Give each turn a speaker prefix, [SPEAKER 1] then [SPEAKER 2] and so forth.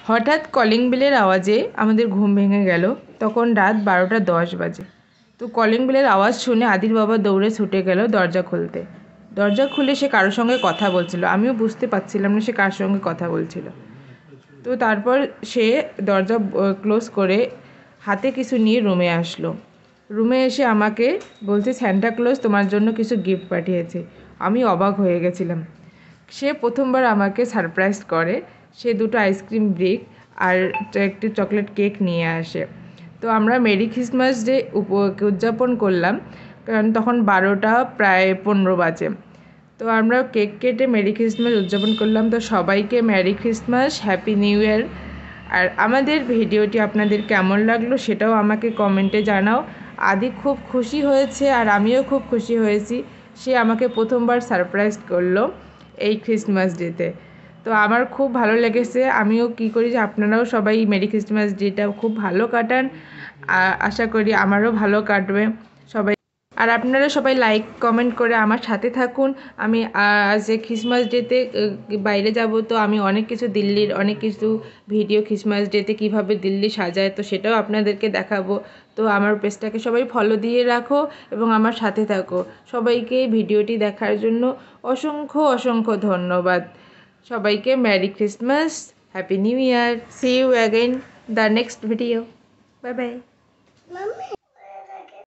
[SPEAKER 1] হঠাৎ কলিং বেলের আওয়াজে আমাদের ঘুম ভেঙে গেল। তখন রাত 12:10 বাজে। তো কলিং বেলের আওয়াজ শুনে আদির বাবা দৌড়ে ছুটে গেল দরজা খুলতে। দরজা খুলে সে কারোর সঙ্গে কথা বলছিল। আমিও বুঝতে পারছিলাম না সে কার সঙ্গে কথা বলছিল। তো তারপর সে দরজা ক্লোজ করে হাতে কিছু নিয়ে রুমে আসলো। রুমে এসে আমাকে বলছে, স্যান্টা ক্লজ তোমার জন্য কিছু গিফট পাঠিয়েছে। আমি অবাক হয়ে গেছিলাম। সে প্রথমবার আমাকে সারপ্রাইজ করে। সে 2টো আইসক্রিম ব্রিক আর একটি চকলেট কেক নিয়ে আসে। তো আমরা মেরি ক্রিসমাস ডে উদযাপন করলাম, কারণ তখন 12টা প্রায় 15 বাজে। তো আমরা কেক কেটে মেরি ক্রিসমাস উদযাপন করলাম। তো সবাইকে merry Christmas, happy new year. আর আমাদের ভিডিওটি আপনাদের কেমন লাগলো সেটাও আমাকে কমেন্টে জানাও। আদি খুব খুশি হয়েছে আর আমিও খুব খুশি হয়েছি। সে আমাকে প্রথমবার সারপ্রাইজ করলো এই ক্রিসমাস ডেতে। তো আমার খুব ভালো লেগেছে। আমিও কী করি যে আপনারাও সবাই মেরি ক্রিসমাস ডেটা খুব ভালো কাটান। আশা করি আমারও ভালো কাটবে সবাই। আর আপনারা সবাই লাইক কমেন্ট করে আমার সাথে থাকুন। আমি আজ ক্রিসমাস ডেতে বাইরে যাব, তো আমি অনেক কিছু দিল্লির অনেক কিছু ভিডিও ক্রিসমাস ডেতে কীভাবে দিল্লি সাজায় তো সেটাও আপনাদেরকে দেখাবো। তো আমার পেজটাকে সবাই ফলো দিয়ে রাখো এবং আমার সাথে থাকো। সবাইকে ভিডিওটি দেখার জন্য অসংখ্য অসংখ্য ধন্যবাদ। সবাইকে merry Christmas, happy new year. See you again the next video. Bye by.